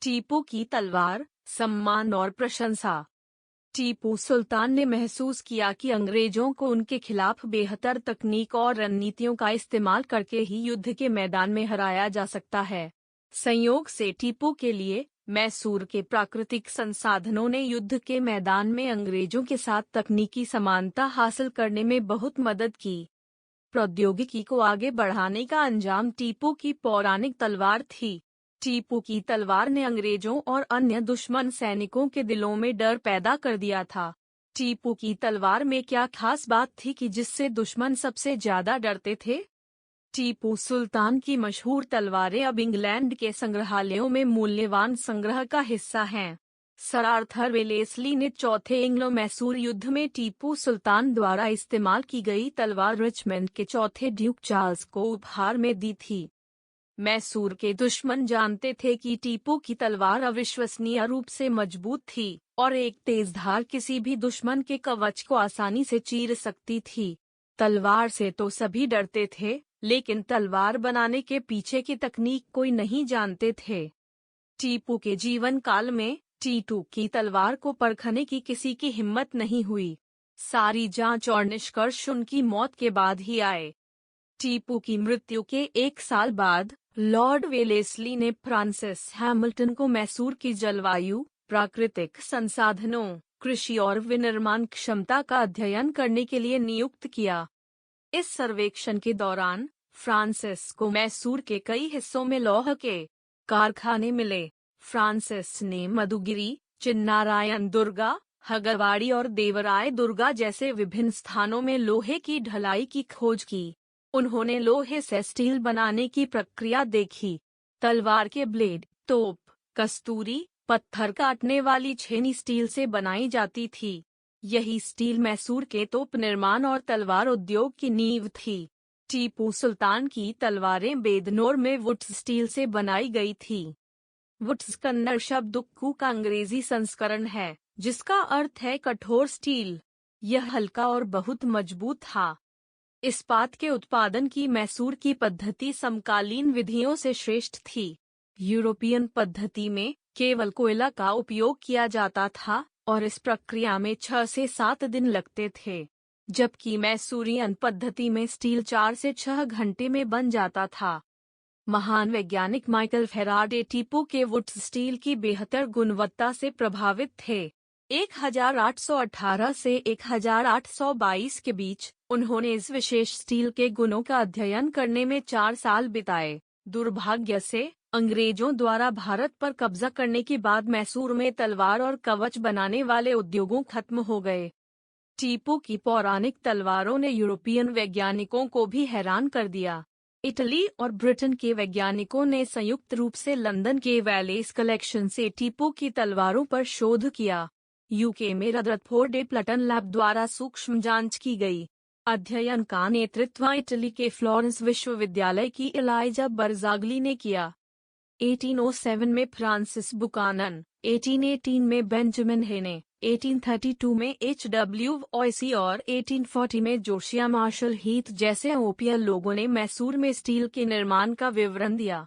टीपू की तलवार, सम्मान और प्रशंसा। टीपू सुल्तान ने महसूस किया कि अंग्रेजों को उनके खिलाफ बेहतर तकनीक और रणनीतियों का इस्तेमाल करके ही युद्ध के मैदान में हराया जा सकता है। संयोग से टीपू के लिए मैसूर के प्राकृतिक संसाधनों ने युद्ध के मैदान में अंग्रेजों के साथ तकनीकी समानता हासिल करने में बहुत मदद की। प्रौद्योगिकी को आगे बढ़ाने का अंजाम टीपू की पौराणिक तलवार थी। टीपू की तलवार ने अंग्रेजों और अन्य दुश्मन सैनिकों के दिलों में डर पैदा कर दिया था। टीपू की तलवार में क्या खास बात थी कि जिससे दुश्मन सबसे ज्यादा डरते थे? टीपू सुल्तान की मशहूर तलवारें अब इंग्लैंड के संग्रहालयों में मूल्यवान संग्रह का हिस्सा हैं। सर आर्थर वेलेस्ली ने चौथे एंग्लो मैसूर युद्ध में टीपू सुल्तान द्वारा इस्तेमाल की गई तलवार रिचमंड के चौथे ड्यूक चार्ल्स को उपहार में दी थी। मैसूर के दुश्मन जानते थे कि टीपू की तलवार अविश्वसनीय रूप से मजबूत थी और एक तेज धार किसी भी दुश्मन के कवच को आसानी से चीर सकती थी। तलवार से तो सभी डरते थे, लेकिन तलवार बनाने के पीछे की तकनीक कोई नहीं जानते थे। टीपू के जीवन काल में टीपू की तलवार को परखने की किसी की हिम्मत नहीं हुई। सारी जांच और निष्कर्ष उनकी मौत के बाद ही आए। टीपू की मृत्यु के एक साल बाद लॉर्ड वेलेस्ली ने फ्रांसिस हैमिल्टन को मैसूर की जलवायु, प्राकृतिक संसाधनों, कृषि और विनिर्माण क्षमता का अध्ययन करने के लिए नियुक्त किया। इस सर्वेक्षण के दौरान फ्रांसिस को मैसूर के कई हिस्सों में लौह के कारखाने मिले। फ्रांसिस ने मधुगिरी, चिन्नारायण दुर्गा, हगरवाड़ी और देवराय दुर्गा जैसे विभिन्न स्थानों में लोहे की ढलाई की खोज की। उन्होंने लोहे से स्टील बनाने की प्रक्रिया देखी। तलवार के ब्लेड, तोप, कस्तूरी, पत्थर काटने वाली छेनी स्टील से बनाई जाती थी। यही स्टील मैसूर के तोप निर्माण और तलवार उद्योग की नींव थी। टीपू सुल्तान की तलवारें बेदनोर में वुड्स स्टील से बनाई गई थी। वुड्स कन्नड़ शब्द उक्कू का अंग्रेजी संस्करण है, जिसका अर्थ है कठोर स्टील। यह हल्का और बहुत मजबूत था। इस्पात के उत्पादन की मैसूर की पद्धति समकालीन विधियों से श्रेष्ठ थी। यूरोपियन पद्धति में केवल कोयला का उपयोग किया जाता था और इस प्रक्रिया में 6 से 7 दिन लगते थे, जबकि मैसूरियन पद्धति में स्टील 4 से 6 घंटे में बन जाता था। महान वैज्ञानिक माइकल फैराडे टीपू के वुड्स स्टील की बेहतर गुणवत्ता से प्रभावित थे। 1818 से 1822 के बीच उन्होंने इस विशेष स्टील के गुणों का अध्ययन करने में 4 साल बिताए। दुर्भाग्य से अंग्रेजों द्वारा भारत पर कब्जा करने के बाद मैसूर में तलवार और कवच बनाने वाले उद्योगों खत्म हो गए। टीपू की पौराणिक तलवारों ने यूरोपियन वैज्ञानिकों को भी हैरान कर दिया। इटली और ब्रिटेन के वैज्ञानिकों ने संयुक्त रूप से लंदन के वैलेस कलेक्शन से टीपू की तलवारों पर शोध किया। यूके में रदरफोर्ड प्लटन लैब द्वारा सूक्ष्म जांच की गई। अध्ययन का नेतृत्व इटली के फ्लोरेंस विश्वविद्यालय की एलाइजा बरजागली ने किया। 1807 में फ्रांसिस बुकानन, 1818 में बेंजामिन हेने, 1832 में H.W. वॉयसी और 1840 में जोशिया मार्शल हीथ जैसे यूरोपीय लोगों ने मैसूर में स्टील के निर्माण का विवरण दिया।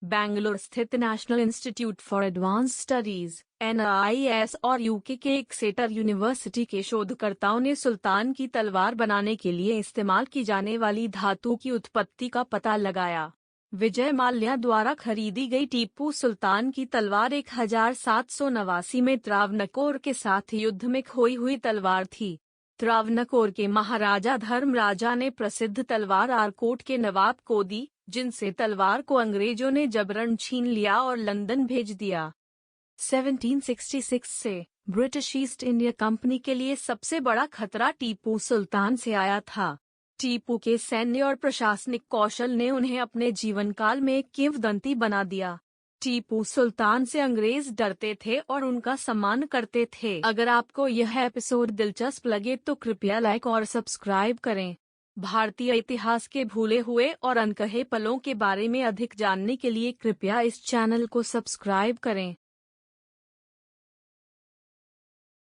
बेंगलुरु स्थित national institute for advance studies (NIS) और यूके के एक्सेटर यूनिवर्सिटी के शोधकर्ताओं ने सुल्तान की तलवार बनाने के लिए इस्तेमाल की जाने वाली धातु की उत्पत्ति का पता लगाया। विजय माल्या द्वारा खरीदी गई टीपू सुल्तान की तलवार 1789 में त्रावणकोर के साथ युद्ध में खोई हुई तलवार थी। त्रावणकोर के महाराजा धर्मराजा ने प्रसिद्ध तलवार आरकोट के नवाब को दी, जिनसे तलवार को अंग्रेजों ने जबरन छीन लिया और लंदन भेज दिया। 1766 से ब्रिटिश ईस्ट इंडिया कंपनी के लिए सबसे बड़ा खतरा टीपू सुल्तान से आया था। टीपू के सैन्य और प्रशासनिक कौशल ने उन्हें अपने जीवन काल में एक किंवदंती बना दिया। टीपू सुल्तान से अंग्रेज डरते थे और उनका सम्मान करते थे। अगर आपको यह एपिसोड दिलचस्प लगे तो कृपया लाइक और सब्सक्राइब करें। भारतीय इतिहास के भूले हुए और अनकहे पलों के बारे में अधिक जानने के लिए कृपया इस चैनल को सब्सक्राइब करें।